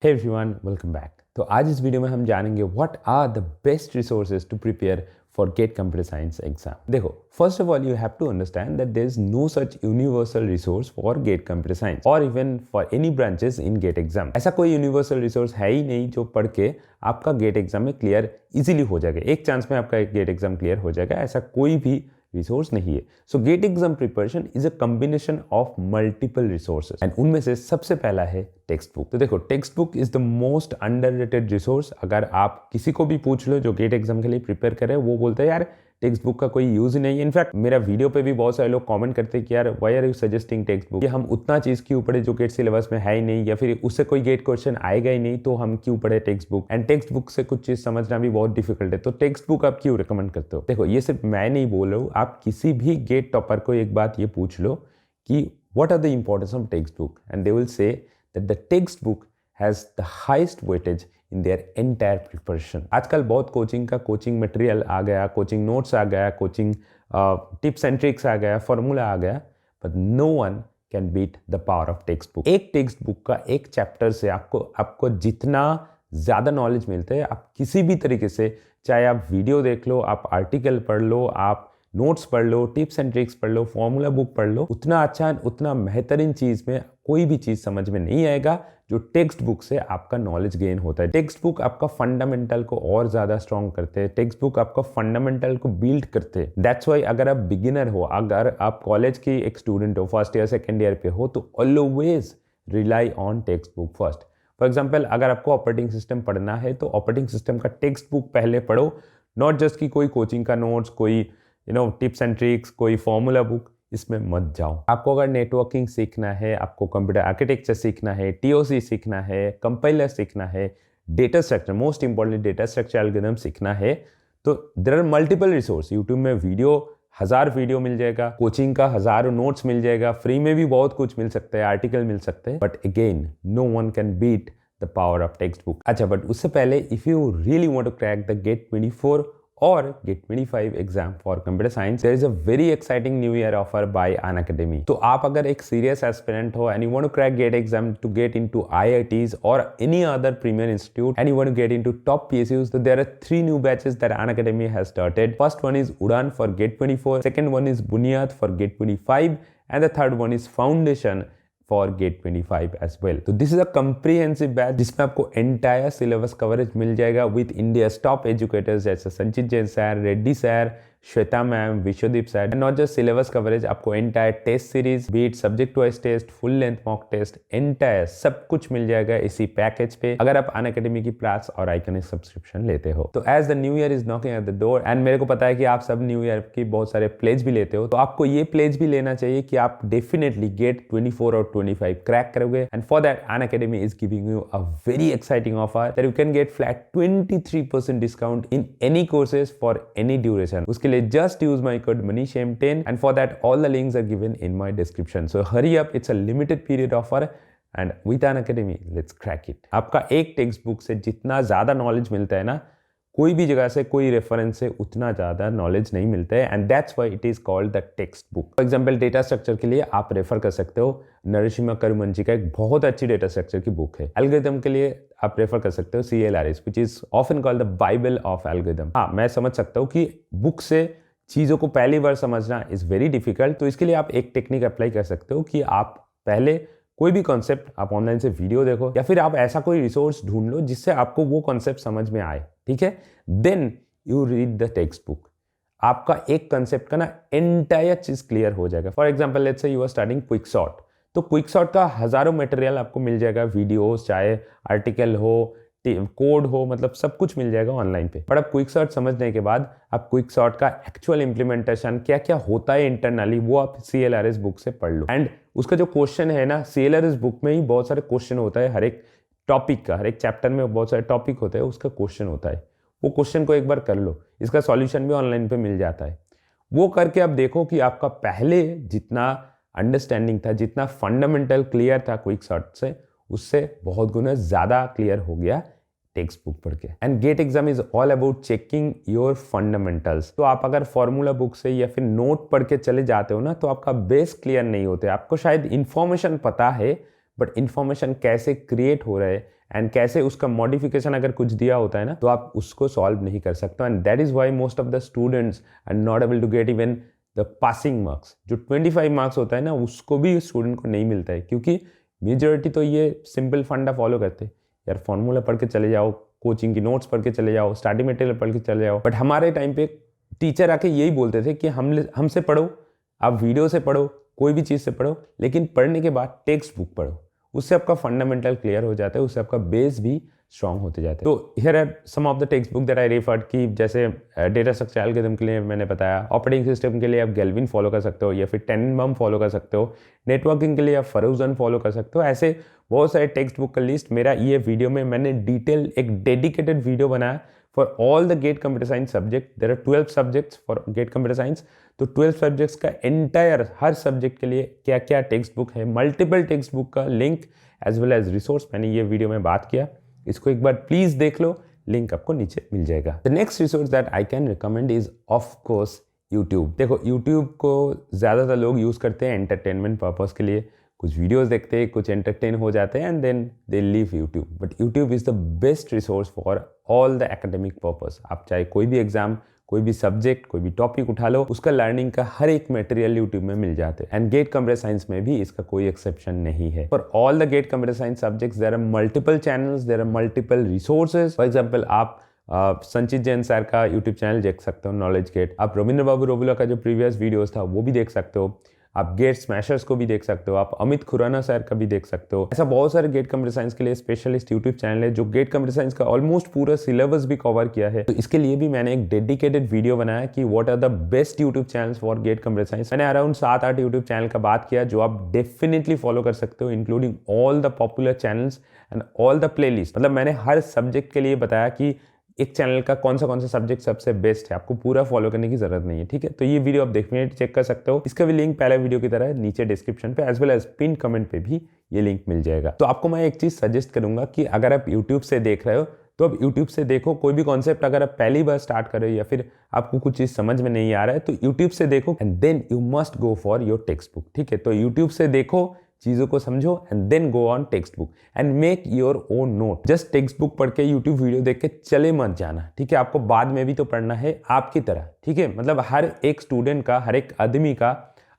Hey everyone, welcome back. तो आज इस वीडियो में हम जानेंगे what are the best resources to prepare for GATE computer science exam. देखो, first of all you have to understand that there is no such universal resource for GATE computer science और even for any branches in GATE exam. ऐसा कोई universal resource है ही नहीं जो पढ़ के आपका गेट एग्जाम में क्लियर इजीली हो जाएगा, एक चांस में आपका गेट एग्जाम क्लियर हो जाएगा। ऐसा कोई भी रिसोर्स नहीं है। सो gate exam preparation is a combination of multiple resources and उनमें से सबसे पहला है टेक्स्ट बुक। तो देखो, text book is the most underrated resource. अगर आप किसी को भी पूछ लो जो गेट एग्जाम के लिए प्रिपेयर करे, वो बोलते हैं यार टेक्स्ट बुक का कोई यूज ही नहीं है। इनफैक्ट मेरा वीडियो पे भी बहुत सारे लोग कमेंट करते हैं कि यार why are you suggesting text book, हम उतना चीज क्यों पढ़े जो गेट सिलेबस में है ही नहीं, या फिर उससे कोई गेट क्वेश्चन आएगा ही नहीं, तो हम क्यों पढ़े text book. And text book से कुछ चीज समझना भी बहुत डिफिकल्ट है, तो टेक्स्ट बुक आप क्यों रिकमेंड करते हो। देखो, ये सिर्फ मैं नहीं बोल रहा हूँ, आप किसी भी गेट टॉपर को एक बात ये पूछ लो कि what are the importance of text book, and they will say that the text book has the highest weightage in their entire preparation। आजकल बहुत कोचिंग का कोचिंग मटेरियल आ गया, कोचिंग नोट्स आ गया, कोचिंग टिप्स एंड ट्रिक्स आ गया, formula आ गया, but no one can beat the power of text book. एक टेक्स्ट बुक का एक चैप्टर से आपको जितना ज़्यादा नॉलेज मिलता है, आप किसी भी तरीके से, चाहे आप वीडियो देख लो, आप आर्टिकल पढ़ लो, आप नोट्स पढ़ लो, टिप्स एंड ट्रिक्स पढ़ लो, फॉर्मूला बुक पढ़ लो, उतना अच्छा, उतना बेहतरीन चीज़ में कोई भी चीज़ समझ में नहीं आएगा जो टेक्स्ट बुक से आपका नॉलेज गेन होता है। टेक्स्ट बुक आपका फंडामेंटल को और ज़्यादा स्ट्रॉन्ग करते हैं, टेक्स्ट बुक आपका फंडामेंटल को बिल्ड करते हैं। दैट्स वाई अगर आप बिगिनर हो, अगर आप कॉलेज की एक स्टूडेंट हो, फर्स्ट ईयर सेकेंड ईयर पे हो, तो always rely on text book first. For example, अगर आपको ऑपरेटिंग सिस्टम पढ़ना है तो ऑपरेटिंग सिस्टम का टेक्स्ट बुक पहले पढ़ो, नॉट जस्ट कि कोई कोचिंग का नोट्स, कोई टिप्स एंड ट्रिक्स, कोई फॉर्मूला बुक, इसमें मत जाओ। आपको अगर नेटवर्किंग सीखना है, आपको कंप्यूटर आर्किटेक्चर सीखना है, टीओसी सीखना है, कंपाइलर सीखना है, data structure, most important data structure algorithm सीखना है, तो there are multiple resource. YouTube में 1000 वीडियो मिल जाएगा, कोचिंग का हजारों नोट्स मिल जाएगा, फ्री में भी बहुत कुछ मिल सकता है, आर्टिकल मिल सकते हैं, but again no one can beat the power of text book. अच्छा, बट उससे पहले if you really want to crack the GATE 24 or GATE 25 exam for computer science, there is a very exciting new year offer by Unacademy। तो आप अगर एक serious aspirant हो and you want to crack GATE exam to get into IITs or any other premier institute and you want to get into top PSUs, so there are 3 new batches that Unacademy has started। First one is Udan for GATE 24, second one is Bunyad for GATE 25, and the third one is Foundation for GATE 25 as well. तो this is a comprehensive batch जिसमें आपको entire syllabus coverage मिल जाएगा with India top educators जैसे Sanchit Jain sir, Reddy sir, Shweta ma'am, Vishwadeep sir. And not just syllabus coverage, आपको entire test series, बीट subject wise test, full length mock test, entire सब कुछ मिल जाएगा इसी पैकेज पे, अगर आप अनअकैडमी की प्लस और आइकॉनिक सब्सक्रिप्शन लेते हो। तो as the new year is knocking at the door, and मेरे को पता है कि आप सब न्यू ईयर की बहुत सारे प्लेज भी लेते हो, तो आपको ये प्लेज भी लेना चाहिए कि आप डेफिनेटली गेट 24 और 25 क्रैक करोगे। And for that Unacademy is giving you a very exciting offer that you can get flat 23% discount in any courses for any duration. उसके लिए just use my code MANISHM10, and for that all the links are given in my description, so hurry up, it's a limited period offer and with Unacademy let's crack it। आपका एक text book से जितना ज़्यादा knowledge मिलता है ना, कोई भी जगह से, कोई रेफरेंस से उतना ज़्यादा नॉलेज नहीं मिलता है, and that's why it is called the text book. For example, data structure के लिए आप रेफर कर सकते हो नरसिम्हा करुमंची का एक बहुत अच्छी डेटा स्ट्रक्चर की बुक है। एल्गोरिथम के लिए आप रेफर कर सकते हो CLRS, which is often called the Bible of algorithm. हाँ, मैं समझ सकता हूँ कि बुक से चीज़ों को पहली बार समझना इज़ वेरी डिफिकल्ट, तो इसके लिए आप एक टेक्निक अप्लाई कर सकते हो कि आप पहले कोई भी कॉन्सेप्ट आप ऑनलाइन से वीडियो देखो, या फिर आप ऐसा कोई रिसोर्स ढूंढ लो जिससे आपको वो कॉन्सेप्ट समझ में आए, ठीक है। Then you read the text book, आपका एक कॉन्सेप्ट का ना एंटायर चीज क्लियर हो जाएगा। For example, let's say you are starting quick shot, तो क्विक शॉट का हजारों मटेरियल आपको मिल जाएगा, वीडियोस, चाहे आर्टिकल हो, कोड हो, मतलब सब कुछ मिल जाएगा ऑनलाइन पे। बट अब क्विक शॉट समझने के बाद आप क्विक शॉट का एक्चुअल इंप्लीमेंटेशन क्या क्या होता है इंटरनली, वो आप CLRS बुक से पढ़ लो। एंड उसका जो क्वेश्चन है ना, CLRS बुक में ही बहुत सारे क्वेश्चन होता है, हर एक टॉपिक का, हर एक चैप्टर में बहुत सारे टॉपिक होते हैं, उसका क्वेश्चन होता है, वो क्वेश्चन को एक बार कर लो, इसका सॉल्यूशन भी ऑनलाइन पे मिल जाता है। वो करके आप देखो कि आपका पहले जितना अंडरस्टैंडिंग था, जितना फंडामेंटल क्लियर था क्विक शॉट से, उससे बहुत गुना ज़्यादा क्लियर हो गया टेक्स्ट बुक पढ़ के। And GATE exam is all about checking your fundamentals. तो आप अगर फॉर्मूला बुक से या फिर नोट पढ़ के चले जाते हो ना, तो आपका बेस क्लियर नहीं होते। आपको शायद इंफॉर्मेशन पता है, बट इंफॉर्मेशन कैसे क्रिएट हो रहा है एंड कैसे उसका मॉडिफिकेशन अगर कुछ दिया होता है ना तो आप उसको सॉल्व नहीं कर सकते। And that is why most of the students are not able to get even the passing marks. जो 25 मार्क्स होता है ना उसको भी स्टूडेंट को नहीं मिलता है, क्योंकि मेजॉरिटी तो ये सिंपल फंडा फॉलो करते हैं, यार फॉर्मूला पढ़ के चले जाओ, कोचिंग की नोट्स पढ़ के चले जाओ, स्टडी मटेरियल पढ़ के चले जाओ। बट हमारे टाइम पे टीचर आके यही बोलते थे कि हमसे पढ़ो, आप वीडियो से पढ़ो, कोई भी चीज़ से पढ़ो, लेकिन पढ़ने के बाद टेक्स्ट बुक पढ़ो, उससे आपका फंडामेंटल क्लियर हो जाता है, उससे आपका बेस भी स्ट्रॉन्ग होते जाते हैं। तो here are some of the text book that I referred कि जैसे डेटा स्ट्रक्चर एल्गोरिथम के लिए मैंने बताया, ऑपरेटिंग सिस्टम के लिए आप गैल्विन फॉलो कर सकते हो या फिर टेननबाउम फॉलो कर सकते हो, नेटवर्किंग के लिए आप फरोजन फॉलो कर सकते हो। ऐसे बहुत सारे टेक्स्ट बुक का लिस्ट मेरा ये वीडियो में मैंने डिटेल एक डेडिकेटेड वीडियो बनाया for all the GATE computer science subject. There are 12 subjects for GATE computer science. तो 12 सब्जेक्ट्स का एंटायर हर सब्जेक्ट के लिए क्या क्या टेक्स्ट बुक है, मल्टीपल टेक्स्ट बुक का link as well as resource मैंने ये वीडियो में बात किया। इसको एक बार प्लीज देख लो, लिंक आपको नीचे मिल जाएगा। The next resource that I can recommend is of course YouTube. देखो यूट्यूब को ज़्यादातर लोग यूज़ करते हैं एंटरटेनमेंट पर्पज़ के लिए, कुछ वीडियोस देखते हैं, कुछ एंटरटेन हो जाते हैं and then they leave YouTube. But YouTube is the best resource for all the academic purpose. आप चाहे कोई भी एग्जाम, कोई भी सब्जेक्ट, कोई भी टॉपिक उठा लो, उसका लर्निंग का हर एक मटेरियल यूट्यूब में मिल जाते हैं। एंड गेट कंप्यूटर साइंस में भी इसका कोई एक्सेप्शन नहीं है। For all the GATE computer science subjects there are multiple channels, there are multiple resources. For example आप संचित जैन सर का यूट्यूब चैनल देख सकते हो, नॉलेज गेट। आप रविंद्र बाबू रोबुला का जो प्रीवियस वीडियोस था वो भी देख सकते हो। आप गेट स्मैशर्स को भी देख सकते हो, आप अमित खुराना सर का भी देख सकते हो। ऐसा बहुत सारे गेट कंप्यूटर साइंस के लिए स्पेशलिस्ट यूट्यूब चैनल है जो गेट कंप्यूटर साइंस का ऑलमोस्ट पूरा सिलेबस भी कवर किया है। तो इसके लिए भी मैंने एक डेडिकेटेड वीडियो बनाया कि what are the best YouTube channels for GATE computer science. मैंने अराउंड 7-8 यूट्यूब चैनल का बात किया जो आप डेफिनेटली फॉलो कर सकते हो, including all the popular channels and all the play list. मतलब मैंने हर सब्जेक्ट के लिए बताया कि एक चैनल का कौन सा सब्जेक्ट सबसे बेस्ट है, आपको पूरा फॉलो करने की जरूरत नहीं है, ठीक है। तो ये वीडियो आप डेफिनेटली चेक कर सकते हो। इसका भी लिंक पहले वीडियो की तरह नीचे डिस्क्रिप्शन पे as well as pin comment पे भी ये लिंक मिल जाएगा। तो आपको मैं एक चीज सजेस्ट करूंगा कि अगर आप यूट्यूब से देख रहे हो तो आप यूट्यूब से देखो। कोई भी कॉन्सेप्ट अगर आप पहली बार स्टार्ट कर रहे हो या फिर आपको कुछ चीज समझ में नहीं आ रहा है तो यूट्यूब से देखो and then you must go for your text book, ठीक है। तो यूट्यूब से देखो, चीज़ों को समझो and then go on text book and make your own note. Just text book पढ़ के यूट्यूब वीडियो देख के चले मत जाना, ठीक है। आपको बाद में भी तो पढ़ना है आपकी तरह, ठीक है। मतलब हर एक स्टूडेंट का, हर एक आदमी का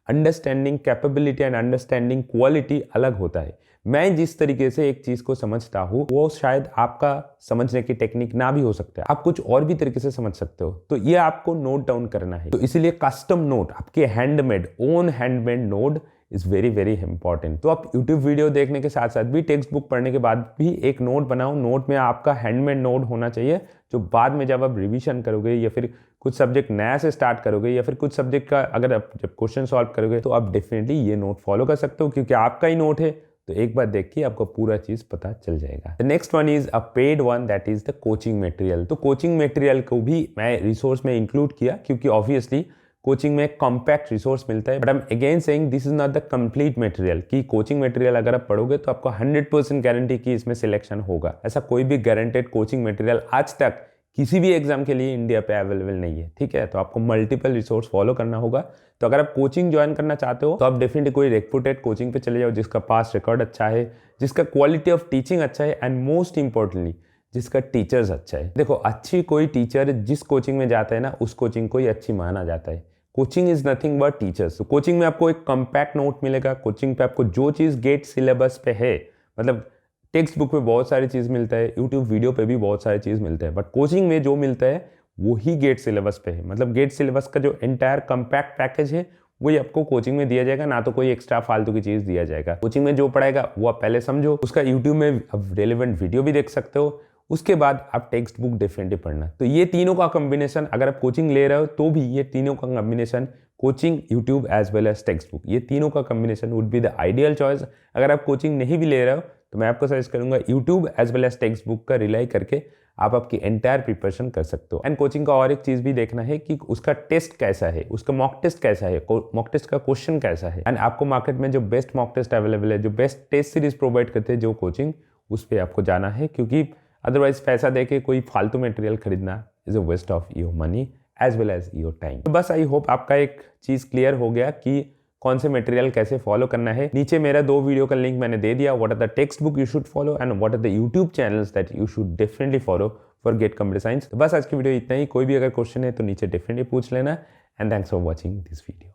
understanding capability and understanding quality अलग होता है। मैं जिस तरीके से एक चीज को समझता हूँ वो शायद आपका समझने की टेक्निक ना भी हो सकता है, आप कुछ और भी तरीके से समझ सकते हो। तो ये आपको नोट डाउन करना है। तो इसीलिए कस्टम नोट, आपके handmade, own handmade note is very very important. तो आप यूट्यूब वीडियो देखने के साथ साथ भी टेक्स्ट बुक पढ़ने के बाद भी एक नोट बनाओ। नोट में आपका हैंडमेड नोट होना चाहिए जो बाद में जब आप रिवीजन करोगे या फिर कुछ सब्जेक्ट नया से स्टार्ट करोगे या फिर कुछ सब्जेक्ट का अगर आप जब क्वेश्चन सॉल्व करोगे तो आप डेफिनेटली ये नोट फॉलो कर सकते हो, क्योंकि आपका ही नोट है। तो एक बार देख के आपको पूरा चीज पता चल जाएगा। The next one is a paid one, that is the coaching material. तो कोचिंग मटेरियल को भी मैं रिसोर्स में इंक्लूड किया क्योंकि ऑब्वियसली कोचिंग में कॉम्पैक्ट रिसोर्स मिलता है। But I am again saying this is not the complete material कि कोचिंग मटेरियल अगर आप पढ़ोगे तो आपको 100% गारंटी कि इसमें सिलेक्शन होगा। ऐसा कोई भी गारंटेड कोचिंग मटेरियल आज तक किसी भी एग्जाम के लिए इंडिया पे अवेलेबल नहीं है, ठीक है। तो आपको मल्टीपल रिसोर्स फॉलो करना होगा। तो अगर आप कोचिंग ज्वाइन करना चाहते हो तो आप डेफिनेटली कोई रेपुटेड कोचिंग पे चले जाओ जिसका पास रिकॉर्ड अच्छा है, जिसका क्वालिटी ऑफ टीचिंग अच्छा है एंड मोस्ट इंपॉर्टेंटली जिसका टीचर्स अच्छा है। देखो अच्छी कोई टीचर जिस कोचिंग में जाता है ना उस कोचिंग को ही अच्छी माना जाता है। Coaching is nothing but teachers. तो कोचिंग में आपको एक कॉम्पैक्ट नोट मिलेगा। कोचिंग पे आपको जो चीज़ गेट सिलेबस पे है, मतलब टेक्स्ट बुक में बहुत सारी चीज़ मिलता है, यूट्यूब वीडियो पे भी बहुत सारी चीज़ मिलता है, बट कोचिंग में जो मिलता है वो ही गेट सिलेबस पे है। मतलब गेट सिलेबस का जो एंटायर कॉम्पैक्ट पैकेज है वही आपको कोचिंग में दिया जाएगा, ना तो कोई एक्स्ट्रा फालतू की चीज़ दिया जाएगा। कोचिंग में जो पढ़ाएगा वो आप पहले समझो, उसका यूट्यूब में आप रेलिवेंट वीडियो भी देख सकते हो, उसके बाद आप टेक्स्ट बुक डेफिनेटली पढ़ना। तो ये तीनों का कॉम्बिनेशन, अगर आप कोचिंग ले रहे हो तो भी ये तीनों का combination, coaching, YouTube as well as text book, ये तीनों का combination would be the ideal choice. अगर आप कोचिंग नहीं भी ले रहे हो तो मैं आपको सजेस्ट करूंगा YouTube as well as text book का रिलाई करके आप आपकी एंटायर प्रिपरेशन कर सकते हो। एंड कोचिंग का और एक चीज़ भी देखना है कि उसका टेस्ट कैसा है, उसका मॉक टेस्ट कैसा है, मॉक टेस्ट का क्वेश्चन कैसा है। एंड आपको मार्केट में जो बेस्ट मॉक टेस्ट अवेलेबल है, जो बेस्ट टेस्ट सीरीज प्रोवाइड करते हैं जो कोचिंग, उस पर आपको जाना है, क्योंकि अदरवाइज पैसा दे के कोई फालतू मटेरियल खरीदना is a waste of your money as well as your time. तो बस आई होप आपका एक चीज़ क्लियर हो गया कि कौन से मटेरियल कैसे फॉलो करना है। नीचे मेरा 2 वीडियो का लिंक मैंने दे दिया, what are the text book you should follow and what are the YouTube channels that you should definitely follow for GATE computer science. बस आज की वीडियो इतना ही। कोई भी अगर क्वेश्चन है तो नीचे डेफिनेटली पूछ लेना and thanks for watching this video.